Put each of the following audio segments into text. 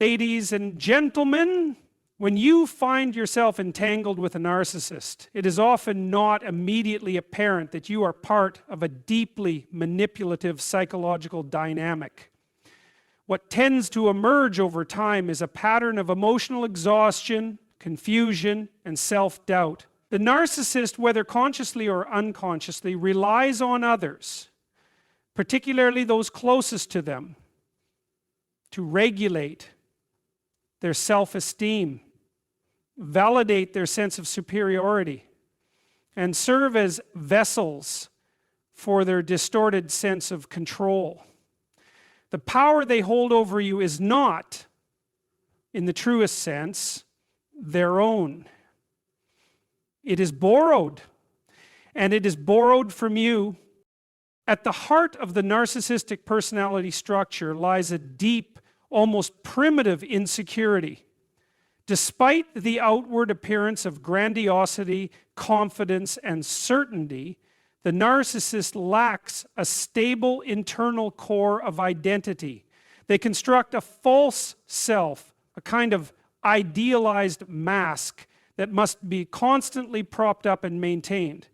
Ladies and gentlemen, when you find yourself entangled with a narcissist, it is often not immediately apparent that you are part of a deeply manipulative psychological dynamic. What tends to emerge over time is a pattern of emotional exhaustion, confusion, and self-doubt. The narcissist, whether consciously or unconsciously, relies on others, particularly those closest to them, to regulate their self-esteem, validate their sense of superiority, and serve as vessels for their distorted sense of control. The power they hold over you is not, in the truest sense, their own. It is borrowed, and it is borrowed from you. At the heart of the narcissistic personality structure lies a deep, almost primitive insecurity. Despite the outward appearance of grandiosity, confidence, and certainty, the narcissist lacks a stable internal core of identity. They construct a false self, a kind of idealized mask that must be constantly propped up and maintained.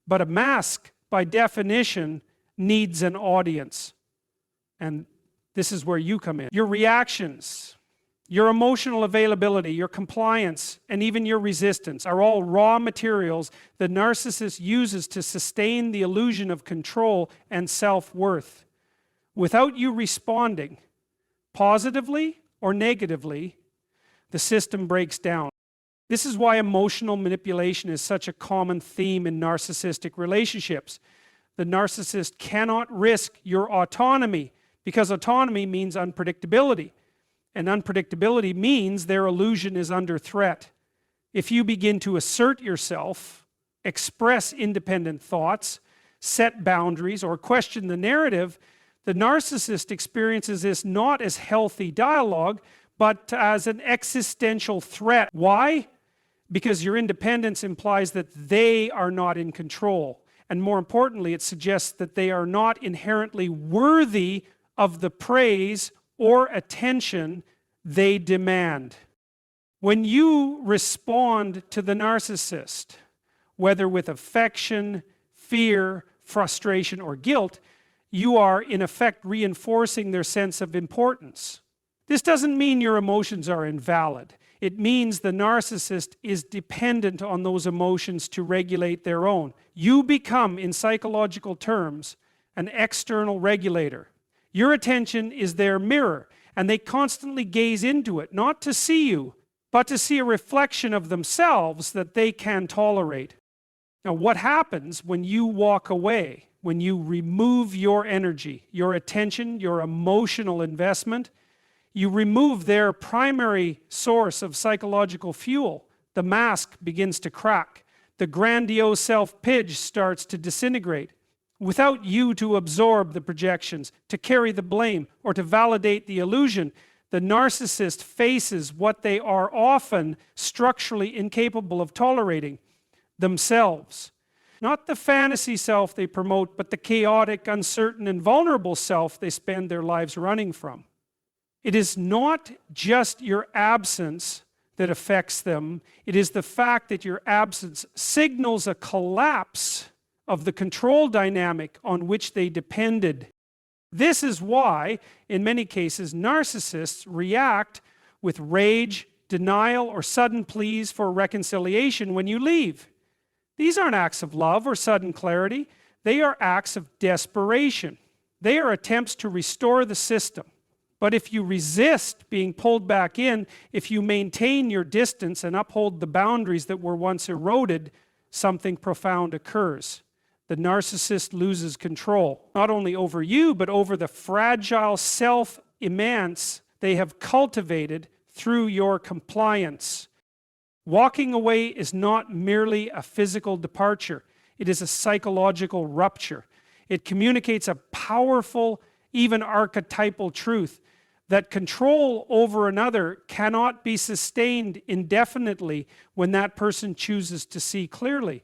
But a mask, by definition, needs an audience. And this is where you come in. Your reactions, your emotional availability, your compliance, and even your resistance are all raw materials the narcissist uses to sustain the illusion of control and self-worth. Without you responding, positively or negatively, the system breaks down. This is why emotional manipulation is such a common theme in narcissistic relationships. The narcissist cannot risk your autonomy, because autonomy means unpredictability. And unpredictability means their illusion is under threat. If you begin to assert yourself, express independent thoughts, set boundaries, or question the narrative, the narcissist experiences this not as healthy dialogue, but as an existential threat. Why? Because your independence implies that they are not in control. And more importantly, it suggests that they are not inherently worthy of the praise or attention they demand. When you respond to the narcissist, whether with affection, fear, frustration, or guilt, you are in effect reinforcing their sense of importance. This doesn't mean your emotions are invalid. It means the narcissist is dependent on those emotions to regulate their own. You become, in psychological terms, an external regulator. Your attention is their mirror, and they constantly gaze into it, not to see you, but to see a reflection of themselves that they can tolerate. Now, what happens when you walk away, when you remove your energy, your attention, your emotional investment? You remove their primary source of psychological fuel. The mask begins to crack. The grandiose self-pitch starts to disintegrate. Without you to absorb the projections, to carry the blame, or to validate the illusion, the narcissist faces what they are often structurally incapable of tolerating: themselves. Not the fantasy self they promote, but the chaotic, uncertain, and vulnerable self they spend their lives running from. It is not just your absence that affects them. It is the fact that your absence signals a collapse of the control dynamic on which they depended. This is why, in many cases, narcissists react with rage, denial, or sudden pleas for reconciliation when you leave. These aren't acts of love or sudden clarity. They are acts of desperation. They are attempts to restore the system. But if you resist being pulled back in, if you maintain your distance and uphold the boundaries that were once eroded, something profound occurs. The narcissist loses control, not only over you, but over the fragile self-immanence they have cultivated through your compliance. Walking away is not merely a physical departure. It is a psychological rupture. It communicates a powerful, even archetypal truth, that control over another cannot be sustained indefinitely when that person chooses to see clearly.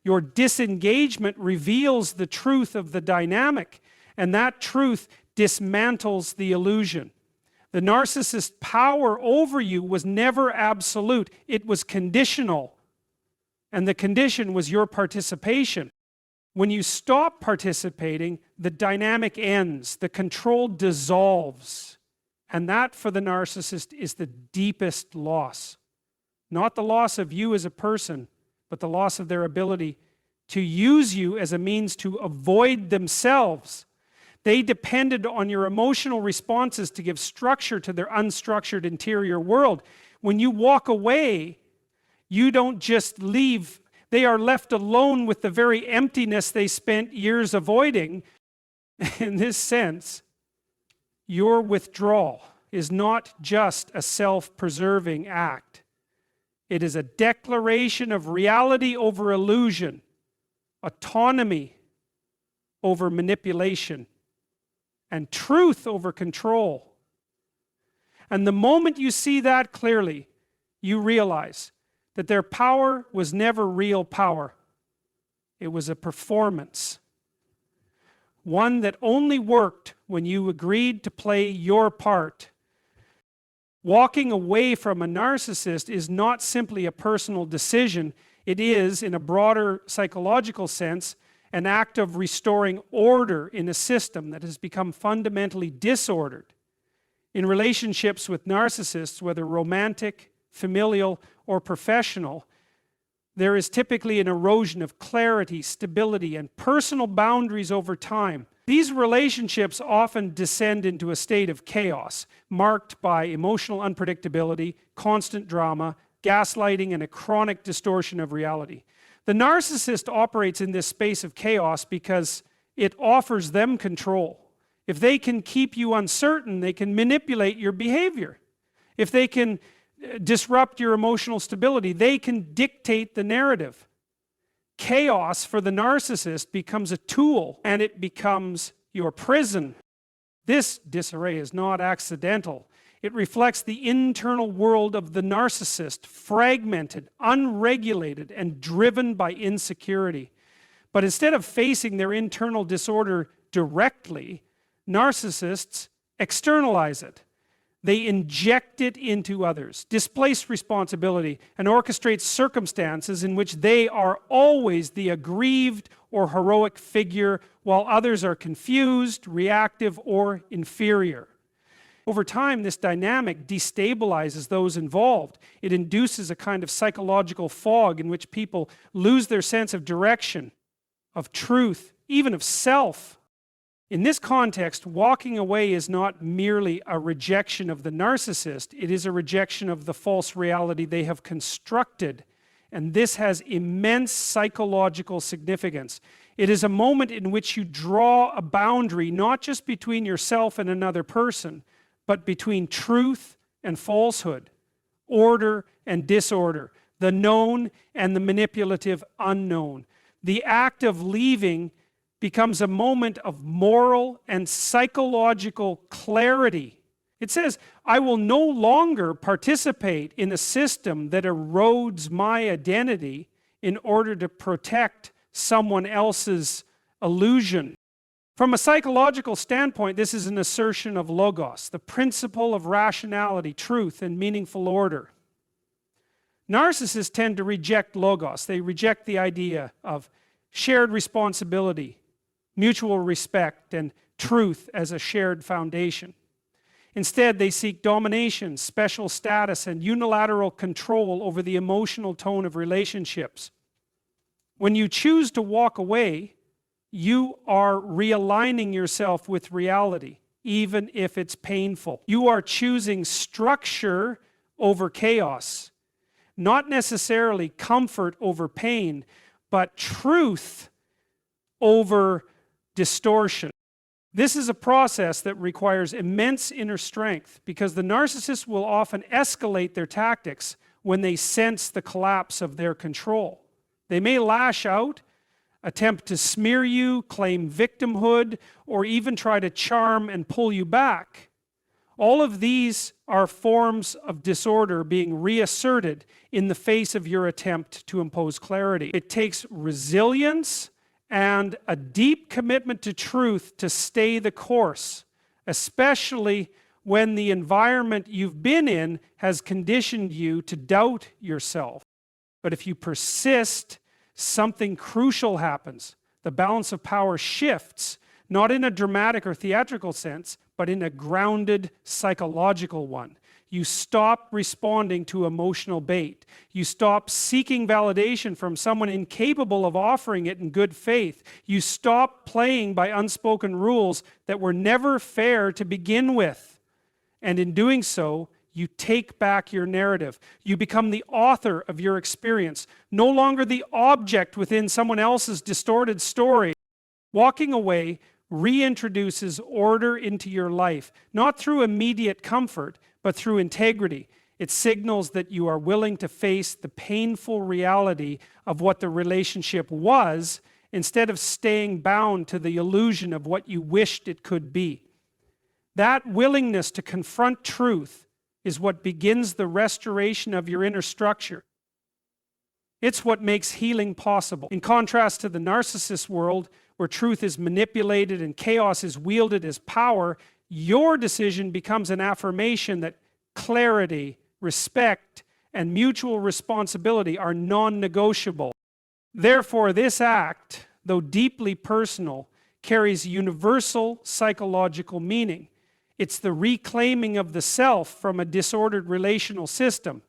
Your disengagement reveals the truth of the dynamic, and that truth dismantles the illusion. The narcissist's power over you was never absolute. It was conditional. And the condition was your participation. When you stop participating, the dynamic ends, the control dissolves. And that, for the narcissist, is the deepest loss. Not the loss of you as a person, but the loss of their ability to use you as a means to avoid themselves. They depended on your emotional responses to give structure to their unstructured interior world. When you walk away, you don't just leave. They are left alone with the very emptiness they spent years avoiding. In this sense, your withdrawal is not just a self-preserving act. It is a declaration of reality over illusion, autonomy over manipulation, and truth over control. And the moment you see that clearly, you realize that their power was never real power. It was a performance. One that only worked when you agreed to play your part. Walking away from a narcissist is not simply a personal decision. It is, in a broader psychological sense, an act of restoring order in a system that has become fundamentally disordered. In relationships with narcissists, whether romantic, familial, or professional, there is typically an erosion of clarity, stability, and personal boundaries over time. These relationships often descend into a state of chaos, marked by emotional unpredictability, constant drama, gaslighting, and a chronic distortion of reality. The narcissist operates in this space of chaos because it offers them control. If they can keep you uncertain, they can manipulate your behavior. If they can disrupt your emotional stability, they can dictate the narrative. Chaos for the narcissist becomes a tool, and it becomes your prison. This disarray is not accidental. It reflects the internal world of the narcissist, fragmented, unregulated, and driven by insecurity. But instead of facing their internal disorder directly, narcissists externalize it. They inject it into others, displace responsibility, and orchestrate circumstances in which they are always the aggrieved or heroic figure, while others are confused, reactive, or inferior. Over time, this dynamic destabilizes those involved. It induces a kind of psychological fog in which people lose their sense of direction, of truth, even of self. In this context, walking away is not merely a rejection of the narcissist, it is a rejection of the false reality they have constructed. And this has immense psychological significance. It is a moment in which you draw a boundary, not just between yourself and another person, but between truth and falsehood, order and disorder, the known and the manipulative unknown. The act of leaving becomes a moment of moral and psychological clarity. It says, I will no longer participate in a system that erodes my identity in order to protect someone else's illusion. From a psychological standpoint, this is an assertion of logos, the principle of rationality, truth, and meaningful order. Narcissists tend to reject logos. They reject the idea of shared responsibility, mutual respect, and truth as a shared foundation. Instead, they seek domination, special status, and unilateral control over the emotional tone of relationships. When you choose to walk away, you are realigning yourself with reality, even if it's painful. You are choosing structure over chaos, not necessarily comfort over pain, but truth over distortion. This is a process that requires immense inner strength because the narcissist will often escalate their tactics when they sense the collapse of their control. They may lash out, attempt to smear you, claim victimhood, or even try to charm and pull you back. All of these are forms of disorder being reasserted in the face of your attempt to impose clarity. It takes resilience and a deep commitment to truth to stay the course, especially when the environment you've been in has conditioned you to doubt yourself. But if you persist, something crucial happens. The balance of power shifts, not in a dramatic or theatrical sense, but in a grounded psychological one. You stop responding to emotional bait. You stop seeking validation from someone incapable of offering it in good faith. You stop playing by unspoken rules that were never fair to begin with. And in doing so, you take back your narrative. You become the author of your experience, no longer the object within someone else's distorted story. Walking away reintroduces order into your life, not through immediate comfort, but through integrity. It signals that you are willing to face the painful reality of what the relationship was, instead of staying bound to the illusion of what you wished it could be. That willingness to confront truth is what begins the restoration of your inner structure. It's what makes healing possible. In contrast to the narcissist world, where truth is manipulated and chaos is wielded as power, your decision becomes an affirmation that clarity, respect, and mutual responsibility are non-negotiable. Therefore, this act, though deeply personal, carries universal psychological meaning. It's the reclaiming of the self from a disordered relational system.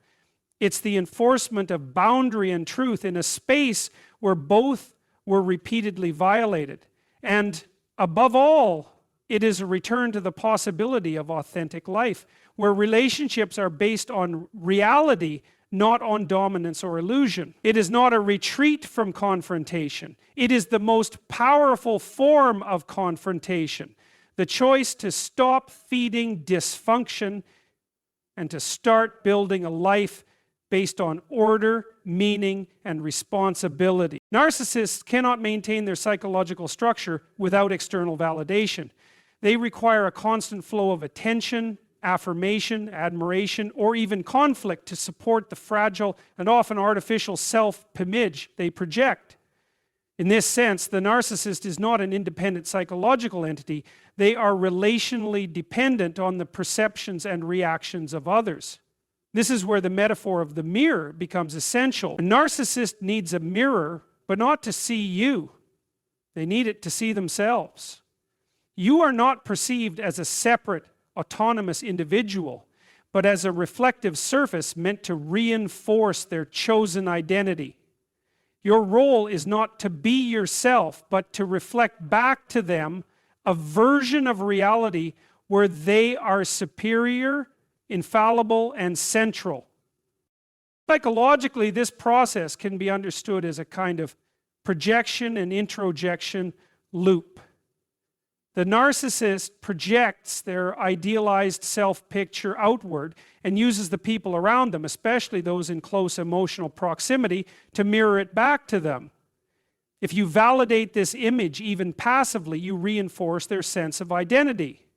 It's the enforcement of boundary and truth in a space where both were repeatedly violated. And above all, it is a return to the possibility of authentic life, where relationships are based on reality, not on dominance or illusion. It is not a retreat from confrontation. It is the most powerful form of confrontation. The choice to stop feeding dysfunction and to start building a life based on order, meaning, and responsibility. Narcissists cannot maintain their psychological structure without external validation. They require a constant flow of attention, affirmation, admiration, or even conflict to support the fragile and often artificial self-image they project. In this sense, the narcissist is not an independent psychological entity. They are relationally dependent on the perceptions and reactions of others. This is where the metaphor of the mirror becomes essential. A narcissist needs a mirror, but not to see you. They need it to see themselves. You are not perceived as a separate, autonomous individual, but as a reflective surface meant to reinforce their chosen identity. Your role is not to be yourself, but to reflect back to them a version of reality where they are superior, infallible, and central. Psychologically, this process can be understood as a kind of projection and introjection loop. The narcissist projects their idealized self-picture outward and uses the people around them, especially those in close emotional proximity, to mirror it back to them. If you validate this image even passively, you reinforce their sense of identity.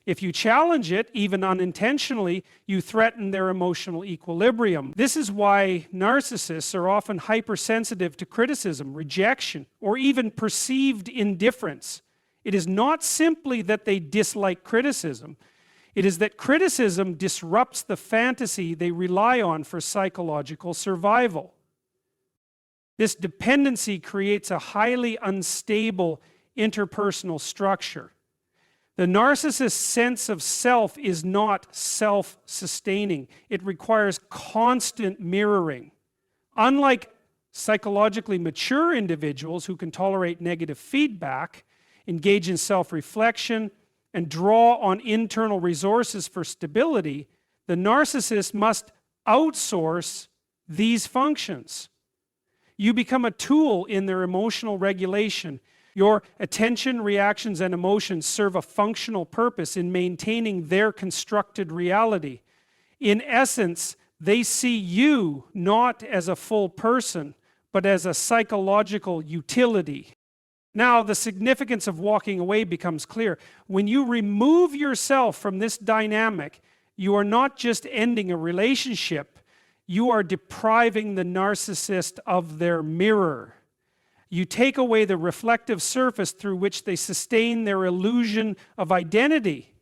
If you challenge it, even unintentionally, you threaten their emotional equilibrium. This is why narcissists are often hypersensitive to criticism, rejection, or even perceived indifference. It is not simply that they dislike criticism. It is that criticism disrupts the fantasy they rely on for psychological survival. This dependency creates a highly unstable interpersonal structure. The narcissist's sense of self is not self-sustaining. It requires constant mirroring. Unlike psychologically mature individuals who can tolerate negative feedback, engage in self-reflection, and draw on internal resources for stability, the narcissist must outsource these functions. You become a tool in their emotional regulation. Your attention, reactions, and emotions serve a functional purpose in maintaining their constructed reality. In essence, they see you not as a full person, but as a psychological utility. Now, the significance of walking away becomes clear. When you remove yourself from this dynamic, you are not just ending a relationship, you are depriving the narcissist of their mirror. You take away the reflective surface through which they sustain their illusion of identity.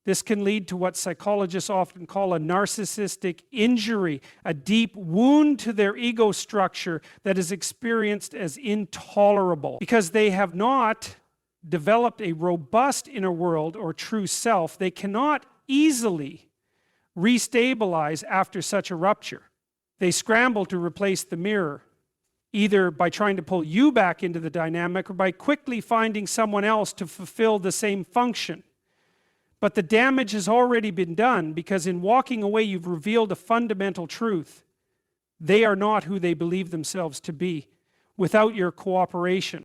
This can lead to what psychologists often call a narcissistic injury, a deep wound to their ego structure that is experienced as intolerable because they have not developed a robust inner world or true self. They cannot easily restabilize after such a rupture. They scramble to replace the mirror, either by trying to pull you back into the dynamic or by quickly finding someone else to fulfill the same function. But the damage has already been done because in walking away you've revealed a fundamental truth. They are not who they believe themselves to be without your cooperation.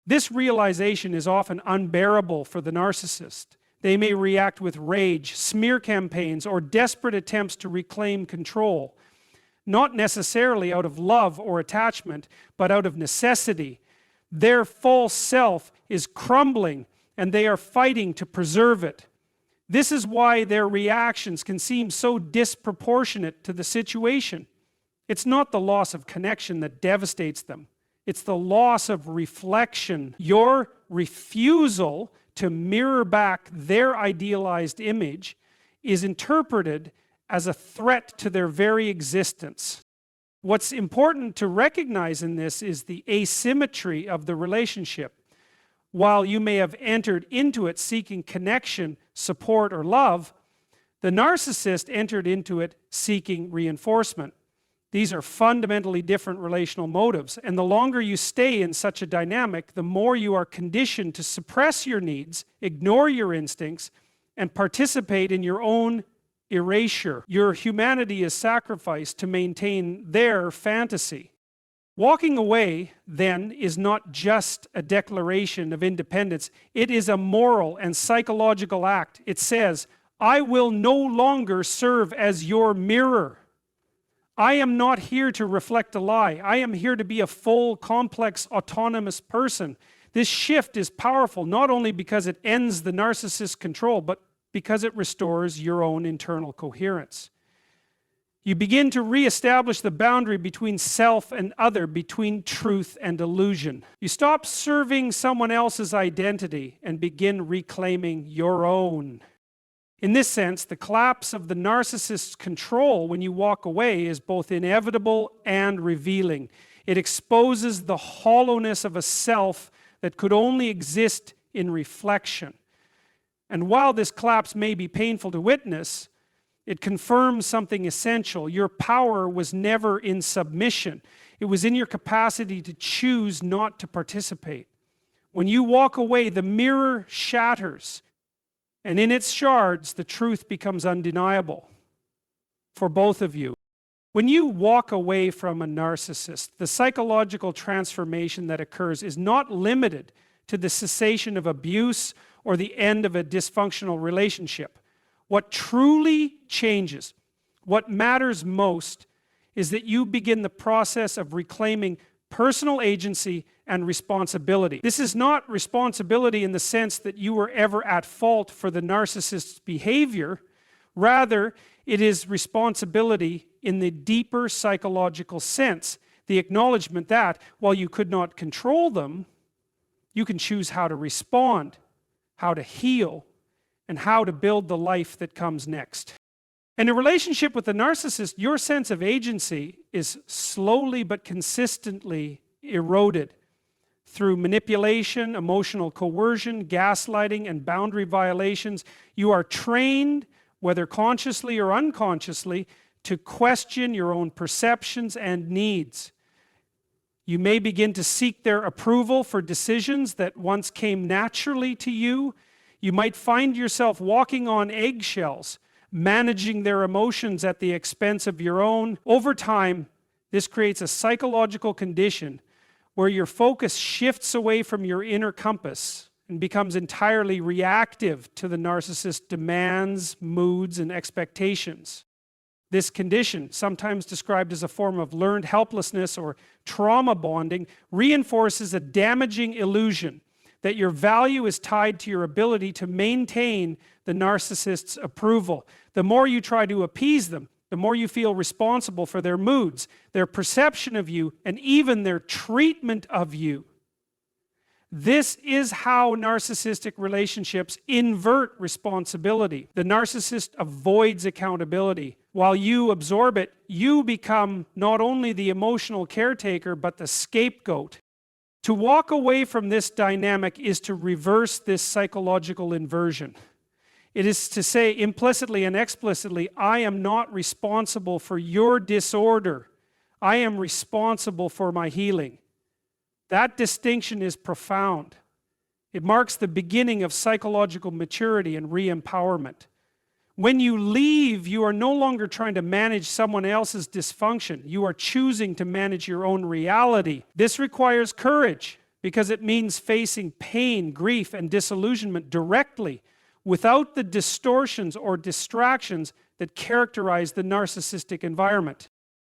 This realization is often unbearable for the narcissist. They may react with rage, smear campaigns, or desperate attempts to reclaim control. Not necessarily out of love or attachment, but out of necessity. Their false self is crumbling and they are fighting to preserve it. This is why their reactions can seem so disproportionate to the situation. It's not the loss of connection that devastates them. It's the loss of reflection. Your refusal to mirror back their idealized image is interpreted as a threat to their very existence. What's important to recognize in this is the asymmetry of the relationship. While you may have entered into it seeking connection, support, or love, the narcissist entered into it seeking reinforcement. These are fundamentally different relational motives, and the longer you stay in such a dynamic, the more you are conditioned to suppress your needs, ignore your instincts, and participate in your own erasure. Your humanity is sacrificed to maintain their fantasy. Walking away, then, is not just a declaration of independence. It is a moral and psychological act. It says, I will no longer serve as your mirror. I am not here to reflect a lie. I am here to be a full, complex, autonomous person. This shift is powerful, not only because it ends the narcissist's control, but because it restores your own internal coherence. You begin to reestablish the boundary between self and other, between truth and illusion. You stop serving someone else's identity and begin reclaiming your own. In this sense, the collapse of the narcissist's control when you walk away is both inevitable and revealing. It exposes the hollowness of a self that could only exist in reflection. And while this collapse may be painful to witness, it confirms something essential. Your power was never in submission. It was in your capacity to choose not to participate. When you walk away, the mirror shatters, and in its shards, the truth becomes undeniable for both of you. When you walk away from a narcissist, the psychological transformation that occurs is not limited to the cessation of abuse or the end of a dysfunctional relationship. What truly changes, what matters most, is that you begin the process of reclaiming personal agency and responsibility. This is not responsibility in the sense that you were ever at fault for the narcissist's behavior. Rather, it is responsibility in the deeper psychological sense, the acknowledgement that while you could not control them, you can choose how to respond, how to heal, and how to build the life that comes next. In a relationship with the narcissist, your sense of agency is slowly but consistently eroded through manipulation, emotional coercion, gaslighting, and boundary violations. You are trained, whether consciously or unconsciously, to question your own perceptions and needs. You may begin to seek their approval for decisions that once came naturally to you. You might find yourself walking on eggshells, managing their emotions at the expense of your own. Over time, this creates a psychological condition where your focus shifts away from your inner compass and becomes entirely reactive to the narcissist's demands, moods, and expectations. This condition, sometimes described as a form of learned helplessness or trauma bonding, reinforces a damaging illusion that your value is tied to your ability to maintain the narcissist's approval. The more you try to appease them, the more you feel responsible for their moods, their perception of you, and even their treatment of you. This is how narcissistic relationships invert responsibility. The narcissist avoids accountability. While you absorb it, you become not only the emotional caretaker, but the scapegoat. To walk away from this dynamic is to reverse this psychological inversion. It is to say implicitly and explicitly, I am not responsible for your disorder. I am responsible for my healing. That distinction is profound. It marks the beginning of psychological maturity and re-empowerment. When you leave, you are no longer trying to manage someone else's dysfunction. You are choosing to manage your own reality. This requires courage because it means facing pain, grief, and disillusionment directly without the distortions or distractions that characterize the narcissistic environment.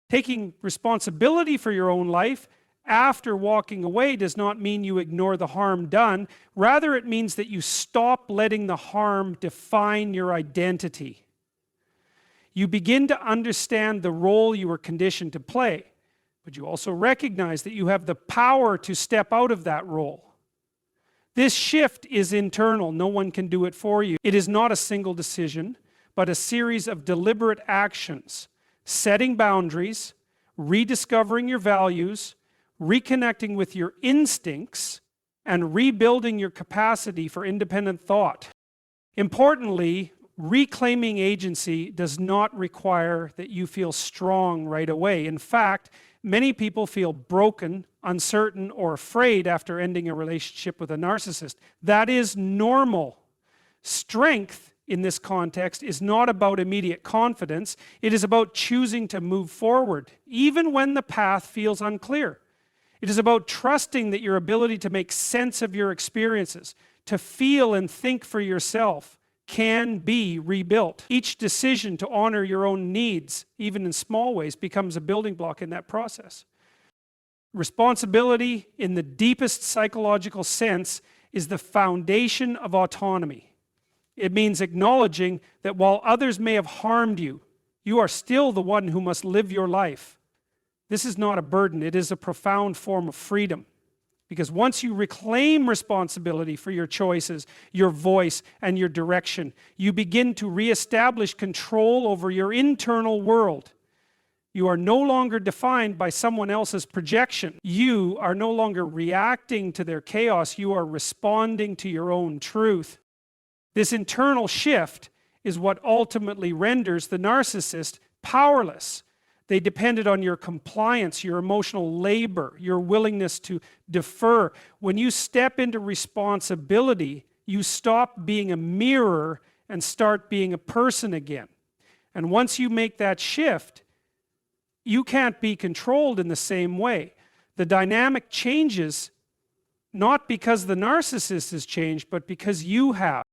Taking responsibility for your own life after walking away does not mean you ignore the harm done. Rather, it means that you stop letting the harm define your identity. You begin to understand the role you were conditioned to play, but you also recognize that you have the power to step out of that role. This shift is internal. No one can do it for you. It is not a single decision, but a series of deliberate actions, setting boundaries, rediscovering your values, reconnecting with your instincts, and rebuilding your capacity for independent thought. Importantly, reclaiming agency does not require that you feel strong right away. In fact, many people feel broken, uncertain, or afraid after ending a relationship with a narcissist. That is normal. Strength in this context is not about immediate confidence. It is about choosing to move forward, even when the path feels unclear. It is about trusting that your ability to make sense of your experiences, to feel and think for yourself, can be rebuilt. Each decision to honor your own needs, even in small ways, becomes a building block in that process. Responsibility, in the deepest psychological sense, is the foundation of autonomy. It means acknowledging that while others may have harmed you, you are still the one who must live your life. This is not a burden, it is a profound form of freedom. Because once you reclaim responsibility for your choices, your voice, and your direction, you begin to reestablish control over your internal world. You are no longer defined by someone else's projection. You are no longer reacting to their chaos, you are responding to your own truth. This internal shift is what ultimately renders the narcissist powerless. They depended on your compliance, your emotional labor, your willingness to defer. When you step into responsibility, you stop being a mirror and start being a person again. And once you make that shift, you can't be controlled in the same way. The dynamic changes not because the narcissist has changed, but because you have.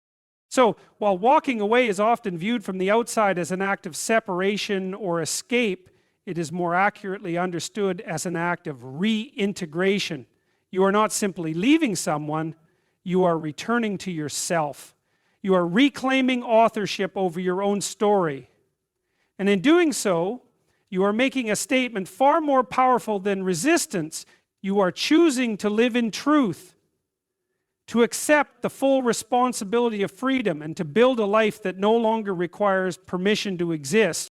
So, while walking away is often viewed from the outside as an act of separation or escape, it is more accurately understood as an act of reintegration. You are not simply leaving someone, you are returning to yourself. You are reclaiming authorship over your own story. And in doing so, you are making a statement far more powerful than resistance. You are choosing to live in truth, to accept the full responsibility of freedom, and to build a life that no longer requires permission to exist.